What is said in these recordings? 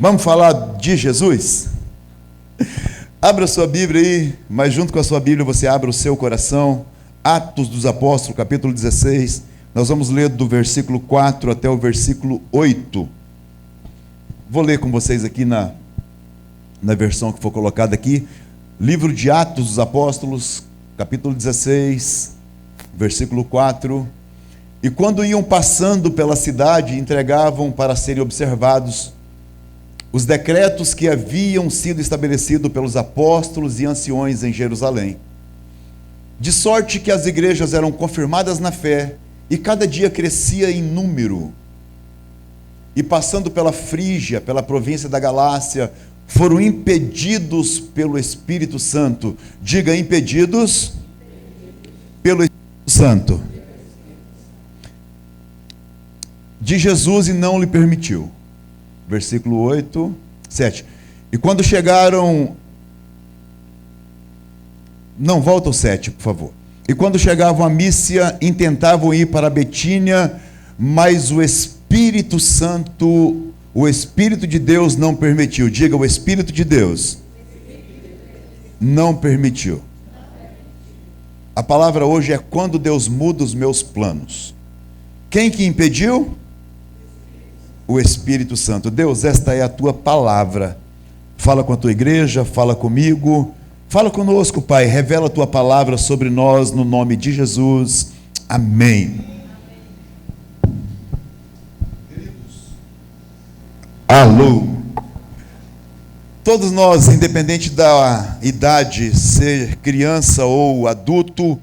Vamos falar de Jesus? Abra sua Bíblia aí, mas junto com a sua Bíblia você abra o seu coração. Atos dos Apóstolos, capítulo 16. Nós vamos ler do versículo 4 até o versículo 8. Vou ler com vocês aqui na versão que for colocada aqui. Livro de Atos dos Apóstolos, capítulo 16, versículo 4. E quando iam passando pela cidade, entregavam para serem observados os decretos que haviam sido estabelecidos pelos apóstolos e anciões em Jerusalém. De sorte que as igrejas eram confirmadas na fé, e cada dia crescia em número. E passando pela Frígia, pela província da Galácia, foram impedidos pelo Espírito Santo. Diga, impedidos pelo Espírito Santo. De Jesus, e não lhe permitiu. Versículo 8, 7. E quando chegaram... Não, volta ao 7, por favor. E quando chegavam a Mísia, intentavam ir para a Betínia, mas o Espírito Santo, o Espírito de Deus não permitiu. Diga, o Espírito de Deus não permitiu. A palavra hoje é quando Deus muda os meus planos. Quem que impediu? O Espírito Santo. Deus, esta é a tua palavra. Fala com a tua igreja, fala comigo, fala conosco, Pai. Revela a tua palavra sobre nós, no nome de Jesus. Amém. Alô. Todos nós, independente da idade, ser criança ou adulto,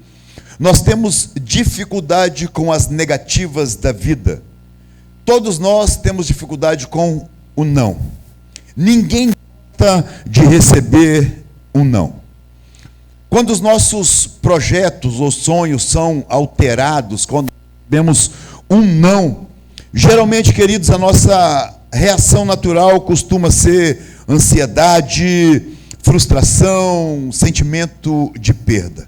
nós temos dificuldade com as negativas da vida. Todos nós temos dificuldade com o não. Ninguém gosta de receber um não. Quando os nossos projetos ou sonhos são alterados, quando temos um não, geralmente, queridos, a nossa reação natural costuma ser ansiedade, frustração, sentimento de perda.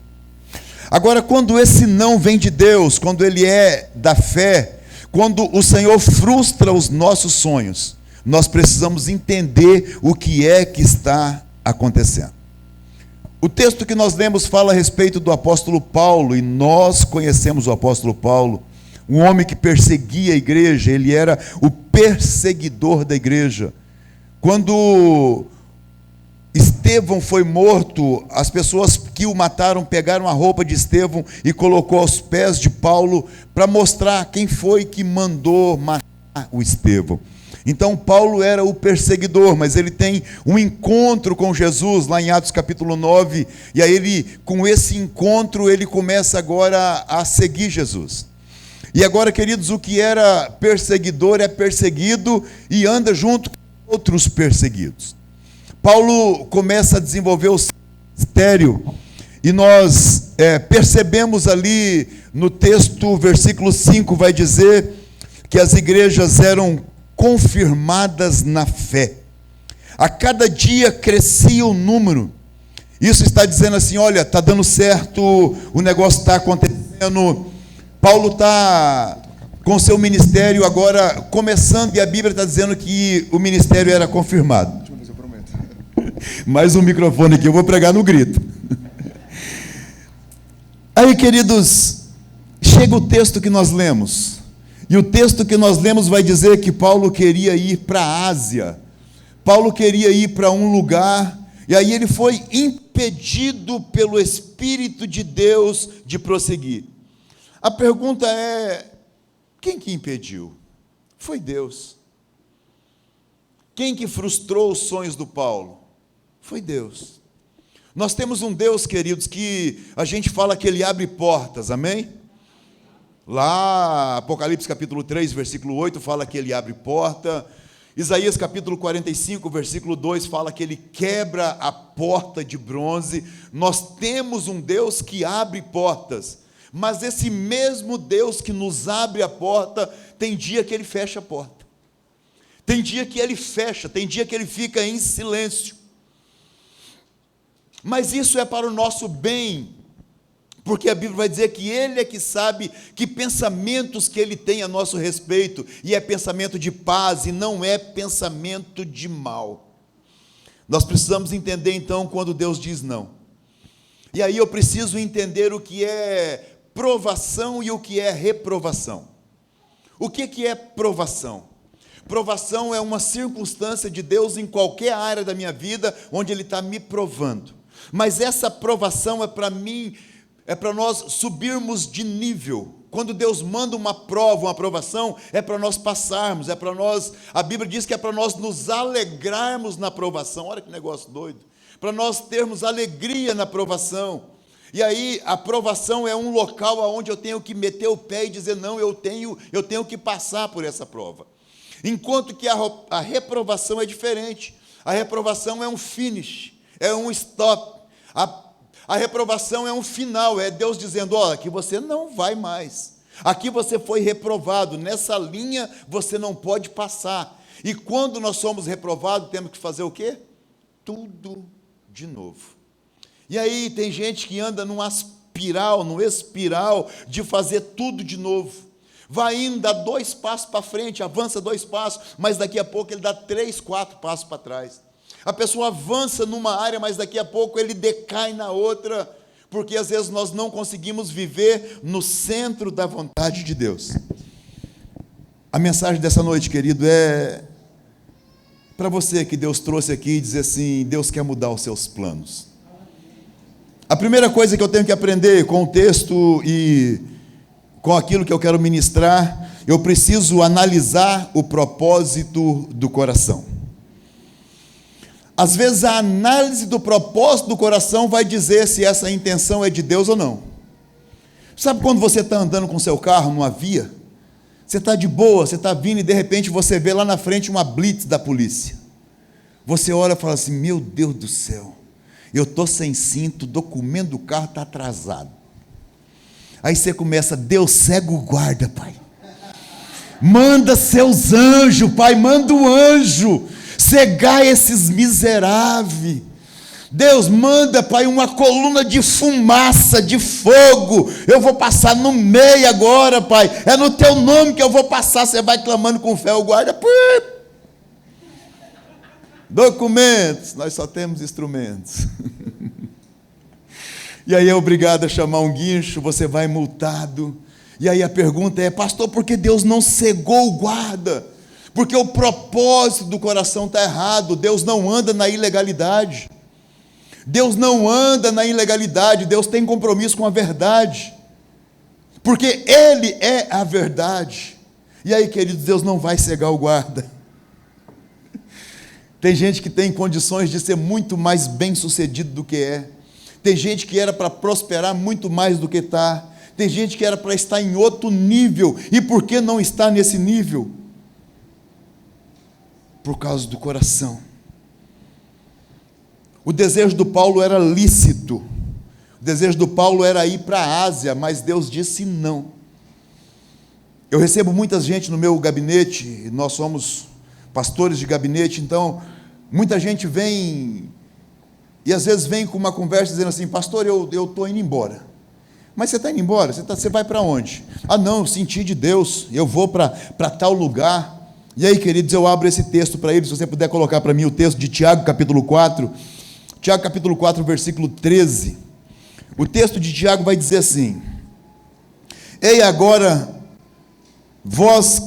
Agora, quando esse não vem de Deus, quando ele é da fé, quando o Senhor frustra os nossos sonhos, nós precisamos entender o que é que está acontecendo. O texto que nós lemos fala a respeito do apóstolo Paulo, e nós conhecemos o apóstolo Paulo, um homem que perseguia a igreja, ele era o perseguidor da igreja. Quando Estevão foi morto, as pessoas que o mataram pegaram a roupa de Estevão e colocou aos pés de Paulo para mostrar quem foi que mandou matar o Estevão. Então Paulo era o perseguidor, mas ele tem um encontro com Jesus lá em Atos capítulo 9, e aí ele, com esse encontro, ele começa agora a seguir Jesus. E agora, queridos, o que era perseguidor é perseguido e anda junto com outros perseguidos. Paulo começa a desenvolver o seu ministério, e nós percebemos ali no texto, versículo 5, vai dizer que as igrejas eram confirmadas na fé. A cada dia crescia o número. Isso está dizendo assim, olha, está dando certo, o negócio está acontecendo. Paulo está com seu ministério agora começando, e a Bíblia está dizendo que o ministério era confirmado. Mais um microfone aqui, eu vou pregar no grito. Aí, queridos, chega o texto que nós lemos. E o texto que nós lemos vai dizer que Paulo queria ir para a Ásia. Paulo queria ir para um lugar, e aí ele foi impedido pelo Espírito de Deus de prosseguir. A pergunta é, quem que impediu? Foi Deus. Quem que frustrou os sonhos do Paulo? Foi Deus. Nós temos um Deus, queridos, que a gente fala que ele abre portas, amém? Lá, Apocalipse capítulo 3, versículo 8, fala que ele abre porta. Isaías capítulo 45, versículo 2, fala que ele quebra a porta de bronze. Nós temos um Deus que abre portas, mas esse mesmo Deus que nos abre a porta, tem dia que ele fecha a porta. Tem dia que ele fecha, tem dia que ele fica em silêncio. Mas isso é para o nosso bem. Porque a Bíblia vai dizer que Ele é que sabe que pensamentos que Ele tem a nosso respeito, e é pensamento de paz, e não é pensamento de mal. Nós precisamos entender então quando Deus diz não. E aí eu preciso entender o que é provação e o que é reprovação. O que é provação? Provação é uma circunstância de Deus em qualquer área da minha vida, onde Ele está me provando. Mas essa provação é para mim, é para nós subirmos de nível. Quando Deus manda uma prova, uma provação, é para nós passarmos, é para nós, a Bíblia diz que é para nós nos alegrarmos na provação. Olha que negócio doido. Para nós termos alegria na provação. E aí a provação é um local onde eu tenho que meter o pé e dizer, não, eu tenho que passar por essa prova. Enquanto que a reprovação é diferente. A reprovação é um finish, é um stop. A reprovação é um final, é Deus dizendo, olha, aqui você não vai mais. Aqui você foi reprovado, nessa linha você não pode passar. E quando nós somos reprovados, temos que fazer o quê? Tudo de novo. E aí tem gente que anda num espiral de fazer tudo de novo. Vai indo, dá 2 passos para frente, avança 2 passos, mas daqui a pouco ele dá 3, 4 passos para trás. A pessoa avança numa área, mas daqui a pouco ele decai na outra, porque às vezes nós não conseguimos viver no centro da vontade de Deus. A mensagem dessa noite, querido, é para você que Deus trouxe aqui e dizer assim, Deus quer mudar os seus planos. A primeira coisa que eu tenho que aprender com o texto e com aquilo que eu quero ministrar, eu preciso analisar o propósito do coração. Às vezes a análise do propósito do coração vai dizer se essa intenção é de Deus ou não. Sabe quando você está andando com seu carro numa via? Você está de boa, você está vindo e de repente você vê lá na frente uma blitz da polícia. Você olha e fala assim, meu Deus do céu, eu estou sem cinto, o documento do carro está atrasado. Aí você começa, Deus cega o guarda, Pai. Manda seus anjos, Pai, manda um anjo cegar esses miseráveis. Deus manda, Pai, uma coluna de fumaça, de fogo. Eu vou passar no meio agora, Pai. É no teu nome que eu vou passar. Você vai clamando com fé, o guarda. Documentos, nós só temos instrumentos. E aí é obrigado a chamar um guincho, você vai multado. E aí a pergunta é, pastor, por que Deus não cegou o guarda? Porque o propósito do coração está errado. Deus não anda na ilegalidade. Deus não anda na ilegalidade. Deus tem compromisso com a verdade. Porque Ele é a verdade. E aí, queridos, Deus não vai cegar o guarda. Tem gente que tem condições de ser muito mais bem-sucedido do que é. Tem gente que era para prosperar muito mais do que está. Tem gente que era para estar em outro nível. E por que não está nesse nível? Por causa do coração. O desejo do Paulo era lícito. O desejo do Paulo era ir para a Ásia, mas Deus disse não. Eu recebo muita gente no meu gabinete, nós somos pastores de gabinete, então muita gente vem, e às vezes vem com uma conversa dizendo assim, pastor, eu estou indo embora. Mas você está indo embora? Você vai para onde? Ah não, eu senti de Deus, eu vou para tal lugar. E aí, queridos, eu abro esse texto para eles, se você puder colocar para mim o texto de Tiago, capítulo 4, Tiago, capítulo 4, versículo 13. O texto de Tiago vai dizer assim, ei, agora, vós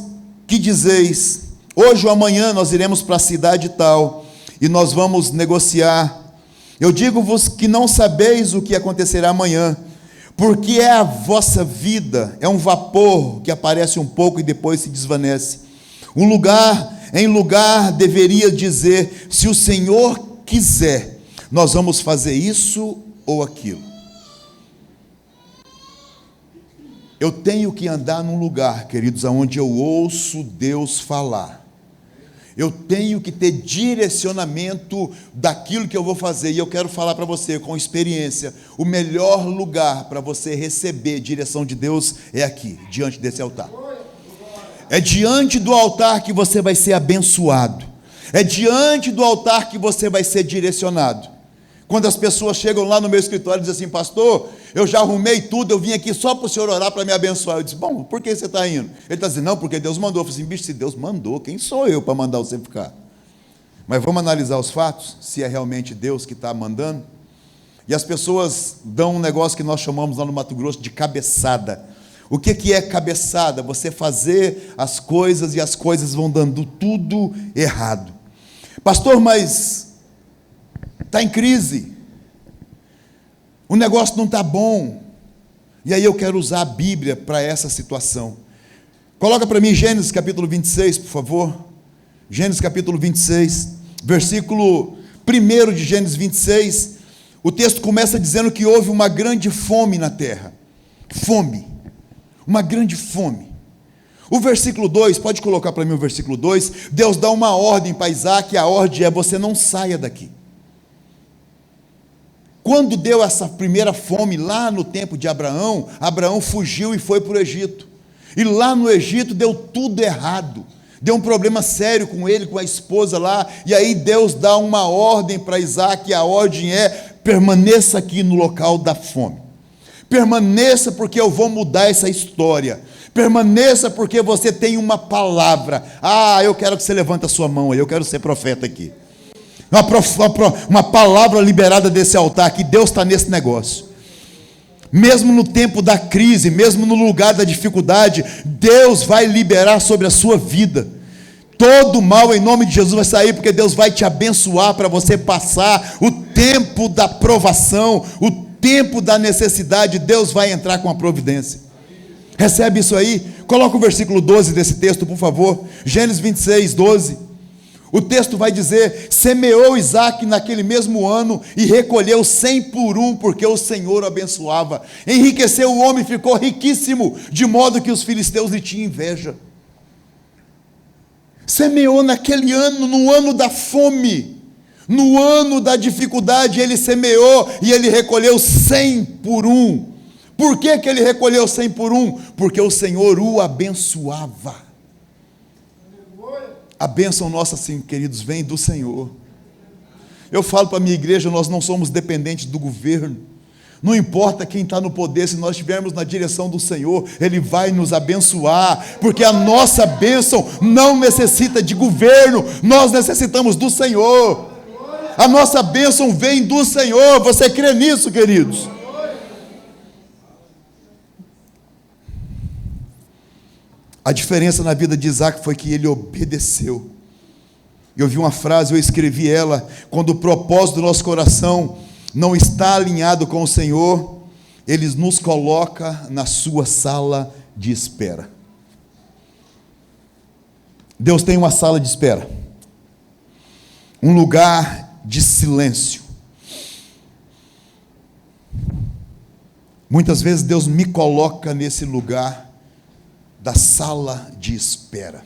que dizeis, hoje ou amanhã nós iremos para a cidade tal, e nós vamos negociar. Eu digo-vos que não sabeis o que acontecerá amanhã, porque é a vossa vida, é um vapor que aparece um pouco e depois se desvanece. Em lugar deveria dizer, se o Senhor quiser, nós vamos fazer isso ou aquilo. Eu tenho que andar num lugar, queridos, onde eu ouço Deus falar. Eu tenho que ter direcionamento daquilo que eu vou fazer. E eu quero falar para você, com experiência, o melhor lugar para você receber direção de Deus é aqui, diante desse altar. É diante do altar que você vai ser abençoado. É diante do altar que você vai ser direcionado. Quando as pessoas chegam lá no meu escritório e dizem assim: pastor, eu já arrumei tudo, eu vim aqui só para o senhor orar para me abençoar. Eu disse: bom, por que você está indo? Ele está dizendo: não, porque Deus mandou. Eu falei assim: bicho, se Deus mandou, quem sou eu para mandar você ficar? Mas vamos analisar os fatos, se é realmente Deus que está mandando. E as pessoas dão um negócio que nós chamamos lá no Mato Grosso de cabeçada. O que é cabeçada? Você fazer as coisas e as coisas vão dando tudo errado. Pastor, mas está em crise, o negócio não está bom. E aí eu quero usar a Bíblia para essa situação. Coloca para mim Gênesis capítulo 26, por favor. Gênesis capítulo 26, versículo 1 de Gênesis 26. O texto começa dizendo que houve uma grande fome na terra. Fome. Uma grande fome. O versículo 2, pode colocar para mim o versículo 2. Deus dá uma ordem para Isaac, e a ordem é: você não saia daqui. Quando deu essa primeira fome, lá no tempo de Abraão, Abraão fugiu e foi para o Egito. E lá no Egito deu tudo errado. Deu um problema sério com ele, com a esposa lá. E aí Deus dá uma ordem para Isaac, e a ordem é: permaneça aqui no local da fome. Permaneça, porque eu vou mudar essa história. Permaneça, porque você tem uma palavra. Ah, eu quero que você levante a sua mão aí, eu quero ser profeta aqui. Uma palavra liberada desse altar, que Deus está nesse negócio. Mesmo no tempo da crise, mesmo no lugar da dificuldade, Deus vai liberar sobre a sua vida. Todo mal em nome de Jesus vai sair, porque Deus vai te abençoar para você passar o tempo da provação, o tempo da necessidade. Deus vai entrar com a providência. Recebe isso aí? Coloca o versículo 12 desse texto, por favor. Gênesis 26, 12. O texto vai dizer: semeou Isaac naquele mesmo ano e recolheu 100 por um, porque o Senhor o abençoava. Enriqueceu o homem, ficou riquíssimo, de modo que os filisteus lhe tinham inveja. Semeou naquele ano, no ano da fome, no ano da dificuldade, ele semeou e ele recolheu 100 por um. Por que ele recolheu 100 por um? Porque o Senhor o abençoava. A bênção nossa, assim, queridos, vem do Senhor. Eu falo para a minha igreja: nós não somos dependentes do governo. Não importa quem está no poder, se nós estivermos na direção do Senhor, Ele vai nos abençoar, porque a nossa bênção não necessita de governo, nós necessitamos do Senhor. A nossa bênção vem do Senhor. Você crê nisso, queridos? A diferença na vida de Isaac foi que ele obedeceu. Eu vi uma frase, eu escrevi ela: quando o propósito do nosso coração não está alinhado com o Senhor, Ele nos coloca na sua sala de espera. Deus tem uma sala de espera, um lugar de silêncio. Muitas vezes Deus me coloca nesse lugar da sala de espera.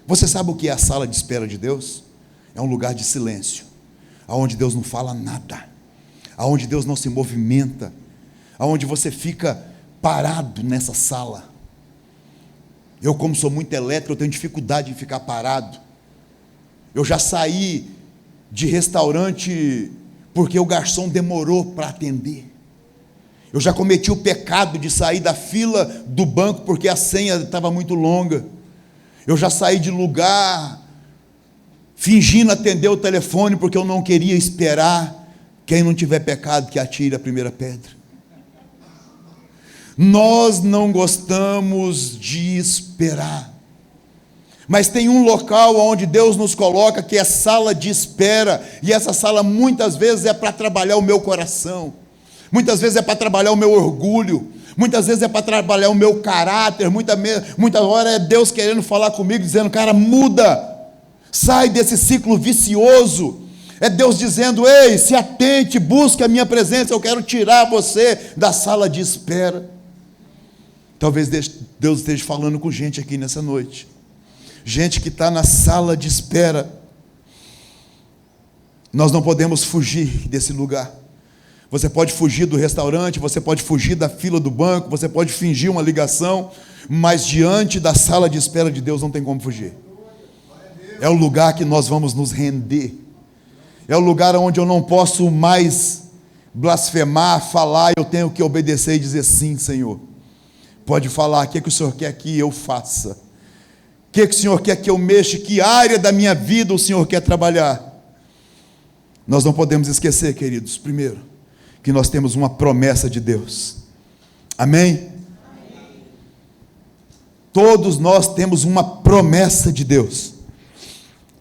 Você sabe o que é a sala de espera de Deus? É um lugar de silêncio, aonde Deus não fala nada, aonde Deus não se movimenta, aonde você fica parado nessa sala. Eu, como sou muito elétrico, eu tenho dificuldade em ficar parado. Eu já saí de restaurante porque o garçom demorou para atender. Eu já cometi o pecado de sair da fila do banco porque a senha estava muito longa. Eu já saí de lugar fingindo atender o telefone porque eu não queria esperar. Quem não tiver pecado, que atire a primeira pedra. Nós não gostamos de esperar, mas tem um local onde Deus nos coloca, que é sala de espera, e essa sala muitas vezes é para trabalhar o meu coração, muitas vezes é para trabalhar o meu orgulho, muitas vezes é para trabalhar o meu caráter, muita hora é Deus querendo falar comigo, dizendo: cara, muda, sai desse ciclo vicioso. É Deus dizendo: ei, se atente, busque a minha presença, eu quero tirar você da sala de espera. Talvez Deus esteja falando com gente aqui nessa noite, gente que está na sala de espera. Nós não podemos fugir desse lugar. Você pode fugir do restaurante, você pode fugir da fila do banco, você pode fingir uma ligação, mas diante da sala de espera de Deus não tem como fugir. É o lugar que nós vamos nos render. É o lugar onde eu não posso mais blasfemar, falar, eu tenho que obedecer e dizer sim, Senhor. Pode falar, o que o Senhor quer que eu faça? O que o Senhor quer que eu mexa? Que área da minha vida o Senhor quer trabalhar? Nós não podemos esquecer, queridos, primeiro, que nós temos uma promessa de Deus. Amém? Amém. Todos nós temos uma promessa de Deus.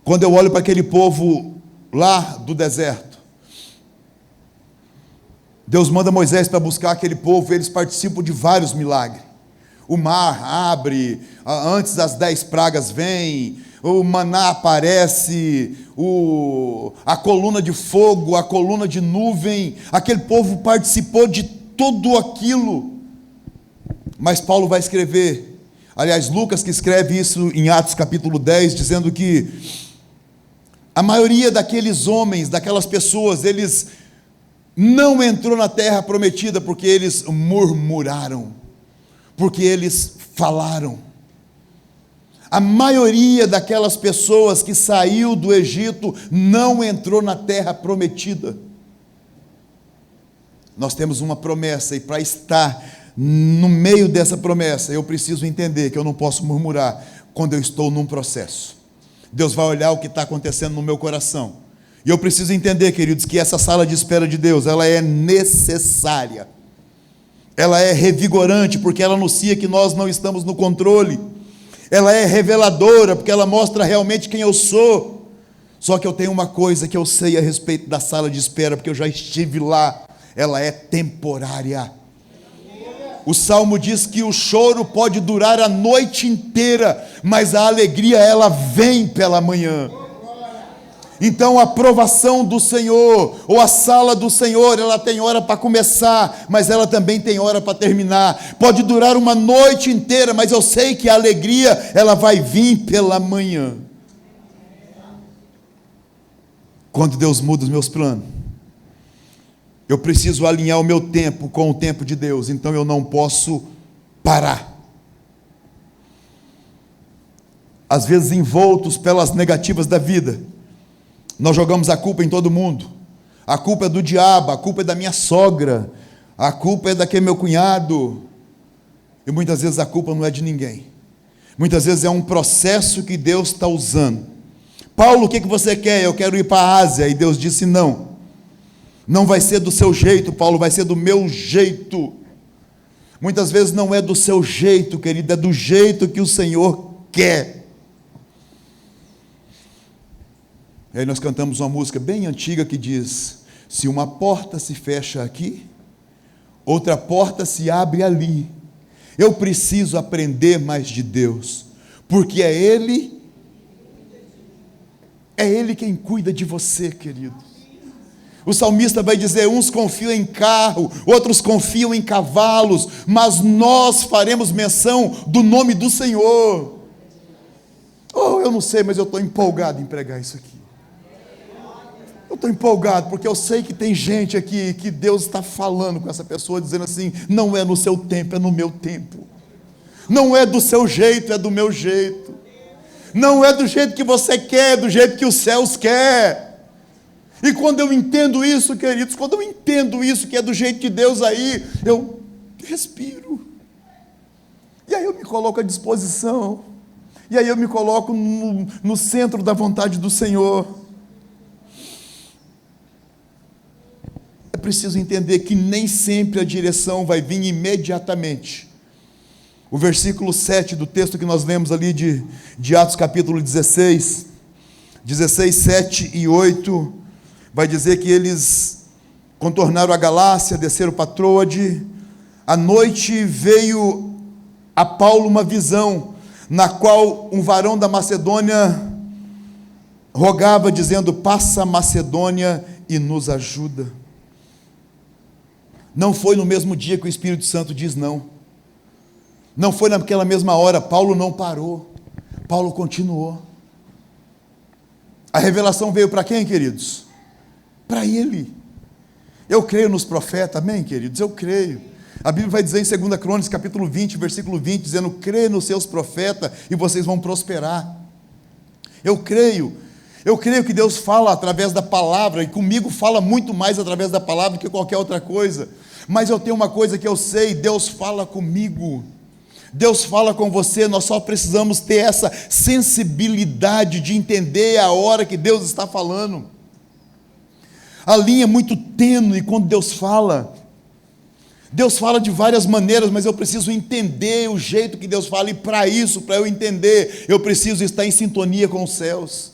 Quando eu olho para aquele povo lá do deserto, Deus manda Moisés para buscar aquele povo, eles participam de vários milagres. O mar abre, antes das 10 pragas vem, o maná aparece, a coluna de fogo, a coluna de nuvem, aquele povo participou de tudo aquilo. Mas Paulo vai escrever, aliás, Lucas que escreve isso em Atos capítulo 10, dizendo que a maioria daqueles homens, daquelas pessoas, eles não entrou na terra prometida porque eles murmuraram, porque eles falaram. A maioria daquelas pessoas que saiu do Egito não entrou na terra prometida. Nós temos uma promessa, e para estar no meio dessa promessa, eu preciso entender que eu não posso murmurar quando eu estou num processo. Deus vai olhar o que está acontecendo no meu coração, e eu preciso entender, queridos, que essa sala de espera de Deus, ela é necessária, ela é revigorante, porque ela anuncia que nós não estamos no controle, ela é reveladora, porque ela mostra realmente quem eu sou. Só que eu tenho uma coisa que eu sei a respeito da sala de espera, porque eu já estive lá, ela é temporária. O Salmo diz que o choro pode durar a noite inteira, mas a alegria ela vem pela manhã. Então a aprovação do Senhor, ou a sala do Senhor, ela tem hora para começar, mas ela também tem hora para terminar. Pode durar uma noite inteira, mas eu sei que a alegria ela vai vir pela manhã. Quando Deus muda os meus planos, eu preciso alinhar o meu tempo com o tempo de Deus, então eu não posso parar. Às vezes envoltos pelas negativas da vida, nós jogamos a culpa em todo mundo. A culpa é do diabo, a culpa é da minha sogra, a culpa é daquele meu cunhado, e muitas vezes a culpa não é de ninguém. Muitas vezes é um processo que Deus está usando. Paulo, o que você quer? Eu quero ir para a Ásia, e Deus disse não. Não vai ser do seu jeito, Paulo, vai ser do meu jeito. Muitas vezes não é do seu jeito, querido, é do jeito que o Senhor quer. E aí nós cantamos uma música bem antiga que diz: se uma porta se fecha aqui, outra porta se abre ali. Eu preciso aprender mais de Deus, porque é Ele quem cuida de você, querido. O salmista vai dizer: uns confiam em carro, outros confiam em cavalos, mas nós faremos menção do nome do Senhor. Oh, eu não sei, mas eu estou empolgado em pregar isso aqui. Eu estou empolgado, porque eu sei que tem gente aqui, que Deus está falando com essa pessoa, dizendo assim: não é no seu tempo, é no meu tempo. Não é do seu jeito, é do meu jeito. Não é do jeito que você quer, é do jeito que os céus quer. E quando eu entendo isso, queridos, quando eu entendo isso, que é do jeito de Deus, aí eu respiro. E aí eu me coloco à disposição. E aí eu me coloco no centro da vontade do Senhor. É preciso entender que nem sempre a direção vai vir imediatamente. O versículo 7 do texto que nós lemos ali de Atos capítulo 16, 7 e 8, vai dizer que eles contornaram a Galácia, desceram para Troade. À noite veio a Paulo uma visão, na qual um varão da Macedônia rogava, dizendo: passa a Macedônia e nos ajuda. Não foi no mesmo dia que o Espírito Santo diz não. Não foi naquela mesma hora. Paulo não parou. Paulo continuou. A revelação veio para quem, queridos? Para ele. Eu creio nos profetas, amém, queridos? Eu creio. A Bíblia vai dizer em 2 Crônicas, capítulo 20, versículo 20, dizendo: crê nos seus profetas e vocês vão prosperar. Eu creio. Eu creio que Deus fala através da palavra, e comigo fala muito mais através da palavra que qualquer outra coisa. Mas eu tenho uma coisa que eu sei: Deus fala comigo, Deus fala com você. Nós só precisamos ter essa sensibilidade de entender a hora que Deus está falando. A linha é muito tênue quando Deus fala. Deus fala de várias maneiras, mas eu preciso entender o jeito que Deus fala, e para isso, para eu entender, eu preciso estar em sintonia com os céus.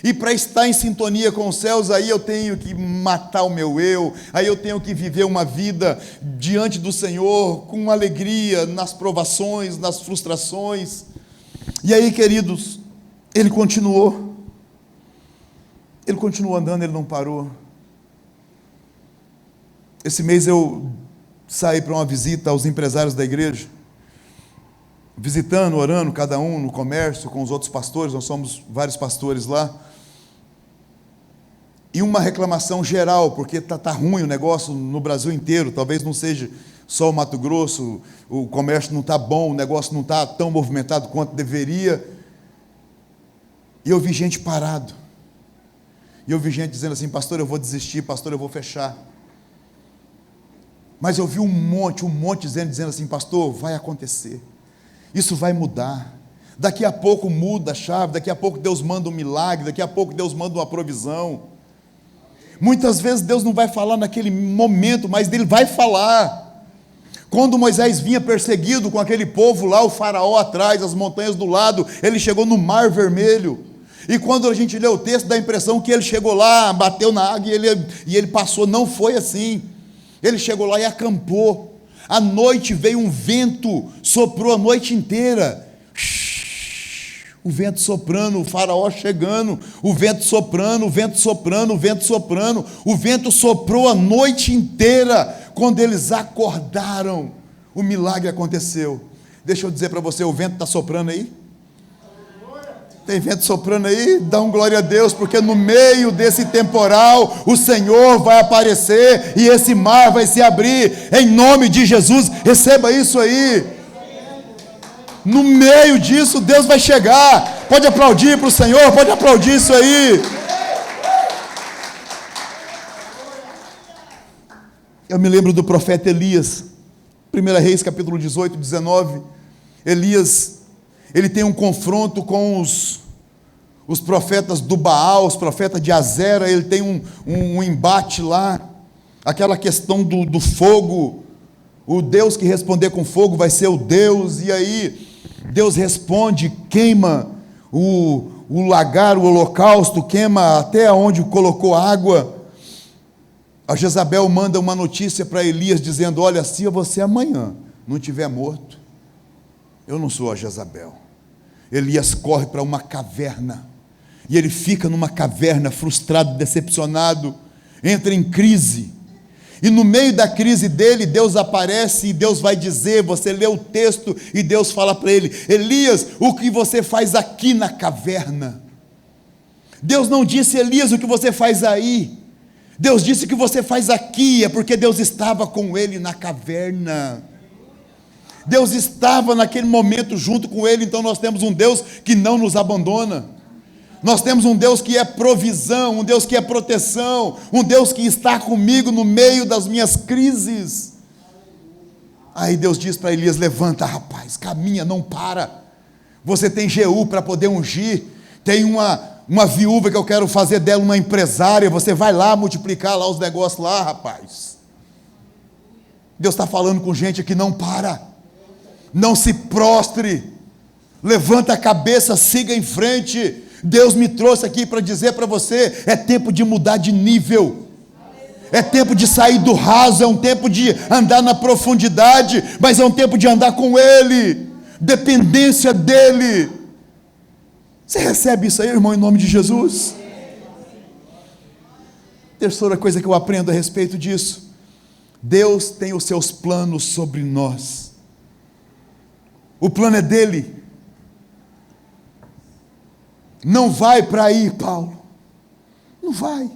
E para estar em sintonia com os céus, aí eu tenho que matar o meu eu, aí eu tenho que viver uma vida diante do Senhor, com alegria, nas provações, nas frustrações. E aí, queridos, ele continuou andando, ele não parou. Esse mês eu saí para uma visita aos empresários da igreja, visitando, orando, cada um no comércio, com os outros pastores. Nós somos vários pastores lá. E uma reclamação geral, porque está ruim o negócio no Brasil inteiro, talvez não seja só o Mato Grosso, o comércio não está bom, o negócio não está tão movimentado quanto deveria. E eu vi gente parado, e eu vi gente dizendo assim: pastor, eu vou desistir, pastor, eu vou fechar. Mas eu vi um monte dizendo assim: pastor, vai acontecer, isso vai mudar, daqui a pouco muda a chave, daqui a pouco Deus manda um milagre, daqui a pouco Deus manda uma provisão. Muitas vezes Deus não vai falar naquele momento, mas Ele vai falar. Quando Moisés vinha perseguido com aquele povo lá, o faraó atrás, as montanhas do lado, ele chegou no Mar Vermelho. E quando a gente lê o texto, dá a impressão que ele chegou lá, bateu na água e ele passou. Não foi assim. Ele chegou lá e acampou. À noite veio um vento, soprou a noite inteira. O vento soprando, o faraó chegando, o vento soprando, o vento soprando, o vento soprando. O vento soprou a noite inteira. Quando eles acordaram, o milagre aconteceu. Deixa eu dizer para você: o vento está soprando aí? Tem vento soprando aí? Dá um glória a Deus, porque no meio desse temporal, o Senhor vai aparecer, e esse mar vai se abrir, em nome de Jesus. Receba isso aí. No meio disso, Deus vai chegar. Pode aplaudir para o Senhor, pode aplaudir isso aí. Eu me lembro do profeta Elias, 1 Reis capítulo 18, 19. Elias, ele tem um confronto com os profetas do Baal, os profetas de Azera. Ele tem um embate lá, aquela questão do fogo. O Deus que responder com fogo vai ser o Deus. E aí Deus responde, queima o lagar, o holocausto, queima até onde colocou água. A Jezabel manda uma notícia para Elias dizendo: olha, se você amanhã não estiver morto, eu não sou a Jezabel. Elias corre para uma caverna, e ele fica numa caverna frustrado, decepcionado, entra em crise. E no meio da crise dele, Deus aparece e Deus vai dizer, você lê o texto e Deus fala para ele: Elias, o que você faz aqui na caverna? Deus não disse: Elias, o que você faz aí? Deus disse: o que você faz aqui, é porque Deus estava com ele na caverna. Deus estava naquele momento junto com ele. Então nós temos um Deus que não nos abandona. Nós temos um Deus que é provisão, um Deus que é proteção, um Deus que está comigo no meio das minhas crises. Aí Deus diz para Elias: levanta, rapaz, caminha, não para. Você tem Jeú para poder ungir, tem uma viúva que eu quero fazer dela uma empresária, você vai lá multiplicar lá os negócios lá, rapaz. Deus está falando com gente que não para, não se prostre, levanta a cabeça, siga em frente. Deus me trouxe aqui para dizer para você: é tempo de mudar de nível, é tempo de sair do raso, é um tempo de andar na profundidade, mas é um tempo de andar com Ele, dependência dEle. Você recebe isso aí, irmão, em nome de Jesus? Terceira coisa que eu aprendo a respeito disso: Deus tem os seus planos sobre nós. O plano é dEle. Não vai para aí, Paulo. Não vai.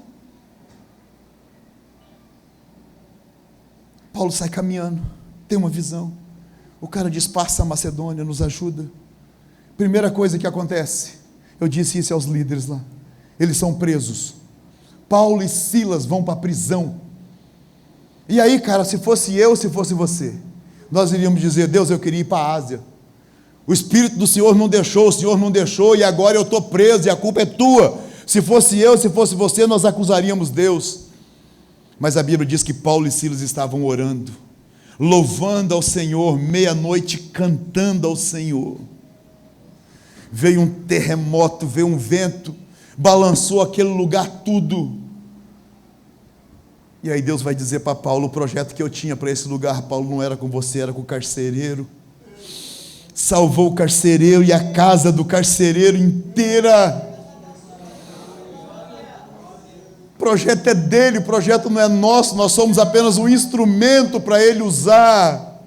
Paulo sai caminhando, tem uma visão. O cara diz: passa a Macedônia, nos ajuda. Primeira coisa que acontece, eu disse isso aos líderes lá: eles são presos. Paulo e Silas vão para a prisão. E aí, cara, se fosse eu, se fosse você, nós iríamos dizer: Deus, eu queria ir para a Ásia. O Espírito do Senhor não deixou, o Senhor não deixou, e agora eu estou preso e a culpa é tua. Se fosse eu, se fosse você, nós acusaríamos Deus. Mas a Bíblia diz que Paulo e Silas estavam orando, louvando ao Senhor, meia-noite cantando ao Senhor. Veio um terremoto, veio um vento, balançou aquele lugar tudo. E aí Deus vai dizer para Paulo: o projeto que eu tinha para esse lugar, Paulo, não era com você, era com o carcereiro. Salvou o carcereiro e a casa do carcereiro inteira. O projeto é dele, o projeto não é nosso, nós somos apenas um instrumento para ele usar.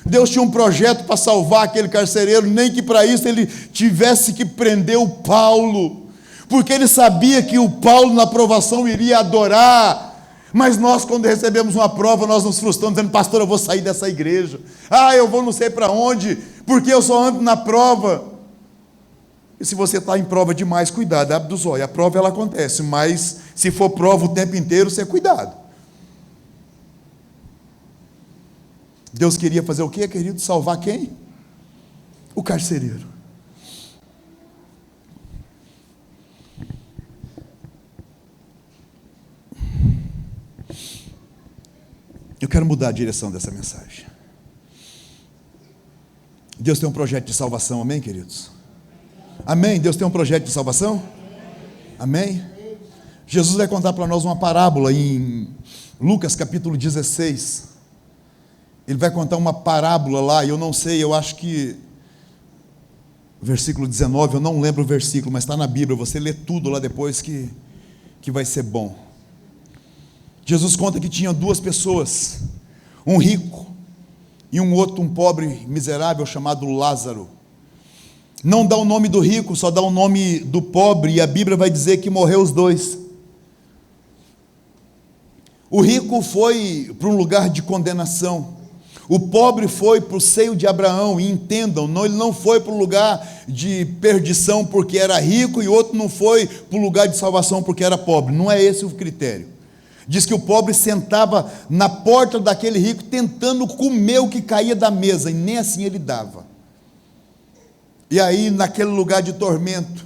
Deus tinha um projeto para salvar aquele carcereiro, nem que para isso ele tivesse que prender o Paulo, porque ele sabia que o Paulo na provação iria adorar. Mas nós, quando recebemos uma prova, nós nos frustramos, dizendo: pastor, eu vou sair dessa igreja, eu vou não sei para onde, porque eu só ando na prova. E se você está em prova demais, cuidado, abre dos olhos. A prova ela acontece, mas se for prova o tempo inteiro, você cuidado. Deus queria fazer o quê, querido? Salvar quem? O carcereiro. Eu quero mudar a direção dessa mensagem. Deus tem um projeto de salvação, amém, queridos? Amém? Deus tem um projeto de salvação? Amém? Jesus vai contar para nós uma parábola em Lucas capítulo 16. Ele vai contar uma parábola lá, e eu não sei, eu acho que versículo 19, eu não lembro o versículo, mas está na Bíblia, você lê tudo lá depois que vai ser bom. Jesus conta que tinha duas pessoas, um rico e um outro, um pobre miserável chamado Lázaro. Não dá o nome do rico, só dá o nome do pobre, e a Bíblia vai dizer que morreu os dois. O rico foi para um lugar de condenação, o pobre foi para o seio de Abraão. E entendam, ele não foi para o lugar de perdição porque era rico, e outro não foi para o lugar de salvação porque era pobre. Não é esse o critério. Diz que o pobre sentava na porta daquele rico tentando comer o que caía da mesa, e nem assim ele dava. E aí, naquele lugar de tormento,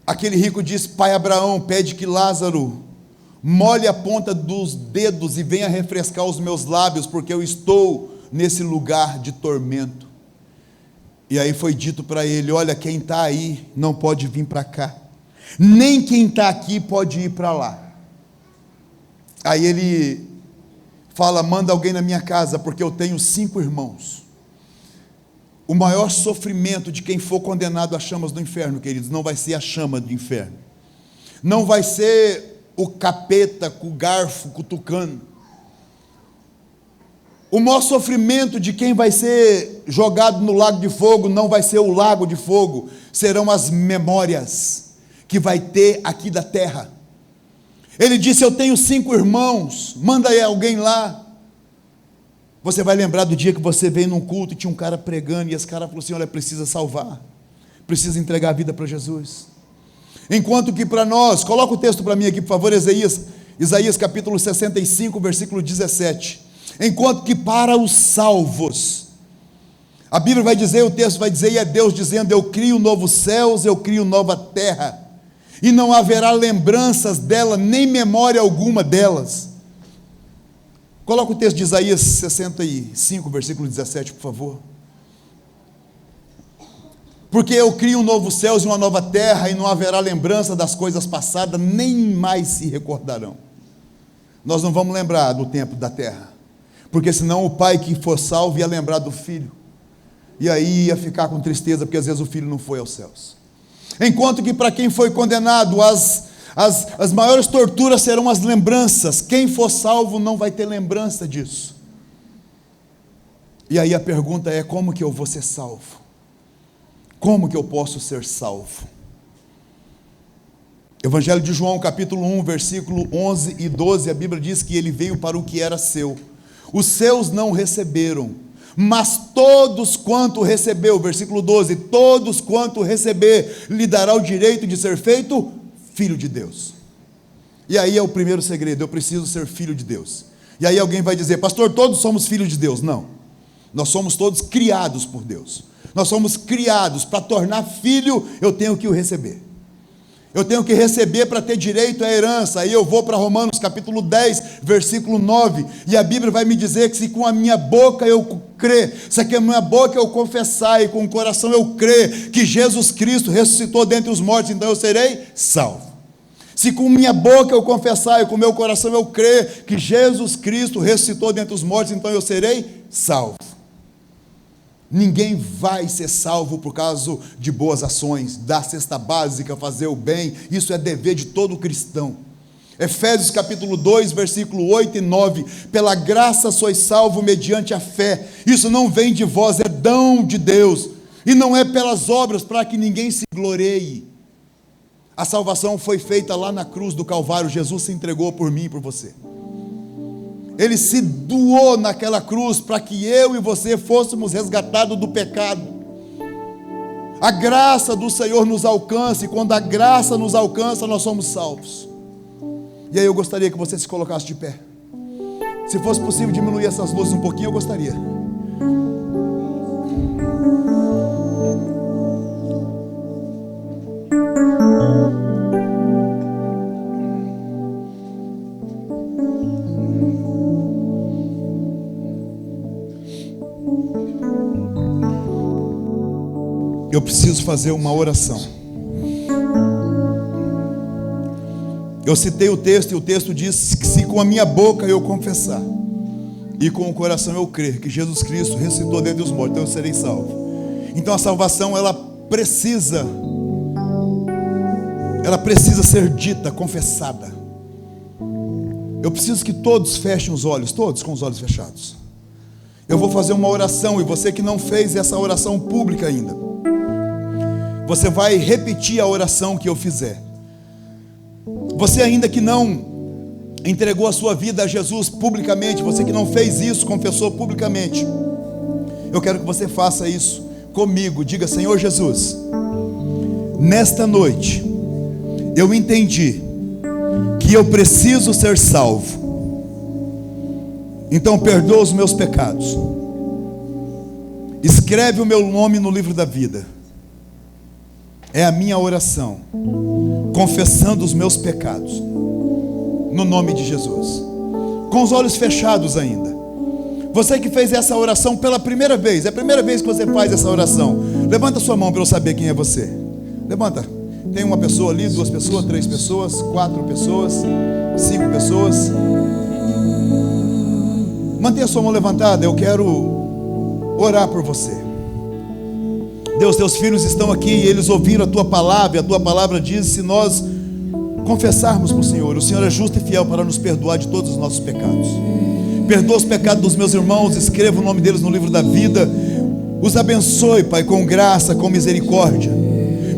aquele rico disse: pai Abraão, pede que Lázaro molhe a ponta dos dedos e venha refrescar os meus lábios, porque eu estou nesse lugar de tormento. E aí foi dito para ele: olha, quem está aí não pode vir para cá, nem quem está aqui pode ir para lá. Aí ele fala: manda alguém na minha casa, porque eu tenho 5 irmãos. O maior sofrimento de quem for condenado às chamas do inferno, queridos, não vai ser a chama do inferno, não vai ser o capeta com o garfo cutucando. O maior sofrimento de quem vai ser jogado no lago de fogo não vai ser o lago de fogo, serão as memórias que vai ter aqui da terra. Ele disse: eu tenho 5 irmãos, manda aí alguém lá. Você vai lembrar do dia que você veio num culto e tinha um cara pregando, e esse cara falou assim: olha, precisa salvar, precisa entregar a vida para Jesus. Enquanto que para nós, coloca o texto para mim aqui, por favor, Isaías capítulo 65, versículo 17. Enquanto que para os salvos, a Bíblia vai dizer, o texto vai dizer, e é Deus dizendo: eu crio novos céus, eu crio nova terra, e não haverá lembranças dela, nem memória alguma delas. Coloca o texto de Isaías 65, versículo 17, por favor. Porque eu crio um novo céus e uma nova terra, e não haverá lembrança das coisas passadas, nem mais se recordarão. Nós não vamos lembrar do tempo da terra, porque senão o pai que for salvo ia lembrar do filho, e aí ia ficar com tristeza, porque às vezes o filho não foi aos céus. Enquanto que para quem foi condenado, as maiores torturas serão as lembranças. Quem for salvo não vai ter lembrança disso. E aí a pergunta é: como que eu vou ser salvo? Como que eu posso ser salvo? Evangelho de João, capítulo 1, versículo 11 e 12, a Bíblia diz que ele veio para o que era seu. Os seus não receberam, mas todos quanto recebeu, versículo 12, todos quanto receber, lhe dará o direito de ser feito filho de Deus. E aí é o primeiro segredo: eu preciso ser filho de Deus. E aí alguém vai dizer: pastor, todos somos filhos de Deus. Não, nós somos todos criados por Deus. Nós somos criados para tornar filho. Eu tenho que o receber. Eu tenho que receber para ter direito à herança. Aí eu vou para Romanos capítulo 10, versículo 9, e a Bíblia vai me dizer que se com a minha boca eu crer, se com a minha boca eu confessar e com o coração eu crer que Jesus Cristo ressuscitou dentre os mortos, então eu serei salvo. Se com minha boca eu confessar e com o meu coração eu crer que Jesus Cristo ressuscitou dentre os mortos, então eu serei salvo. Ninguém vai ser salvo por causa de boas ações, dar cesta básica, fazer o bem. Isso é dever de todo cristão. Efésios capítulo 2, versículo 8 e 9. Pela graça sois salvo mediante a fé. Isso não vem de vós, é dom de Deus. E não é pelas obras, para que ninguém se glorie. A salvação foi feita lá na cruz do Calvário. Jesus se entregou por mim e por você. Ele se doou naquela cruz para que eu e você fôssemos resgatados do pecado. A graça do Senhor nos alcança, e quando a graça nos alcança, nós somos salvos. E aí eu gostaria que você se colocasse de pé. Se fosse possível diminuir essas luzes um pouquinho, eu gostaria. Eu preciso fazer uma oração. Eu citei o texto, e o texto diz que se com a minha boca eu confessar e com o coração eu crer que Jesus Cristo ressuscitou dentre os mortos, então eu serei salvo. Então a salvação, ela precisa ser dita, confessada. Eu preciso que todos fechem os olhos, todos com os olhos fechados. Eu vou fazer uma oração, e você que não fez essa oração pública ainda, você vai repetir a oração que eu fizer. Você ainda que não entregou a sua vida a Jesus publicamente, você que não fez isso, confessou publicamente, eu quero que você faça isso comigo. Diga: Senhor Jesus, nesta noite eu entendi que eu preciso ser salvo, então perdoa os meus pecados, escreve o meu nome no livro da vida. É a minha oração, confessando os meus pecados, no nome de Jesus. Com os olhos fechados ainda. Você que fez essa oração pela primeira vez, é a primeira vez que você faz essa oração, levanta sua mão para eu saber quem é você. Levanta. Tem uma pessoa ali, 2 pessoas, 3 pessoas, 4 pessoas, 5 pessoas. Mantenha sua mão levantada, eu quero orar por você. Deus, teus filhos estão aqui e eles ouviram a tua palavra, e a tua palavra diz: se nós confessarmos para o Senhor é justo e fiel para nos perdoar de todos os nossos pecados. Perdoa os pecados dos meus irmãos, escreva o nome deles no livro da vida, os abençoe, Pai, com graça, com misericórdia.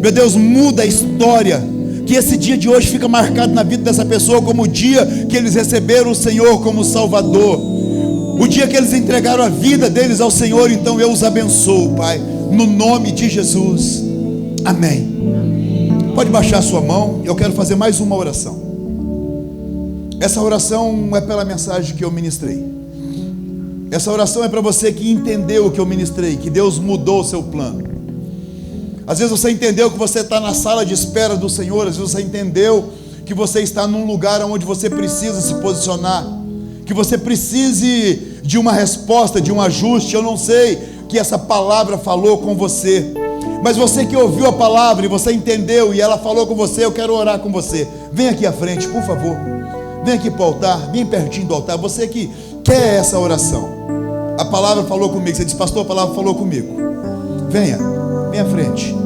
Meu Deus, muda a história, que esse dia de hoje fica marcado na vida dessa pessoa como o dia que eles receberam o Senhor como Salvador, o dia que eles entregaram a vida deles ao Senhor. Então eu os abençoo, Pai, no nome de Jesus, amém. Pode baixar a sua mão, eu quero fazer mais uma oração. Essa oração é pela mensagem que eu ministrei. Essa oração é para você que entendeu o que eu ministrei, que Deus mudou o seu plano. Às vezes você entendeu que você está na sala de espera do Senhor, às vezes você entendeu que você está num lugar onde você precisa se posicionar, que você precise de uma resposta, de um ajuste. Eu não sei que essa palavra falou com você, mas você que ouviu a palavra e você entendeu e ela falou com você, eu quero orar com você. Vem aqui à frente, por favor. Vem aqui para o altar, bem pertinho do altar. Você que quer essa oração, a palavra falou comigo. Você diz: pastor, a palavra falou comigo. Venha à frente.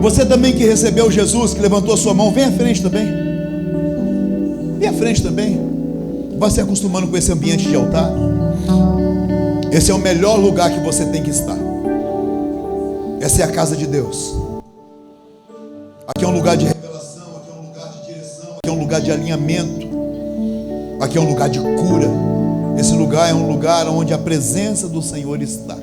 Você também que recebeu Jesus, que levantou a sua mão, vem à frente também. Vem à frente também. Vai se acostumando com esse ambiente de altar. Esse é o melhor lugar que você tem que estar. Essa é a casa de Deus. Aqui é um lugar de revelação, aqui é um lugar de direção, aqui é um lugar de alinhamento. Aqui é um lugar de cura. Esse lugar é um lugar onde a presença do Senhor está.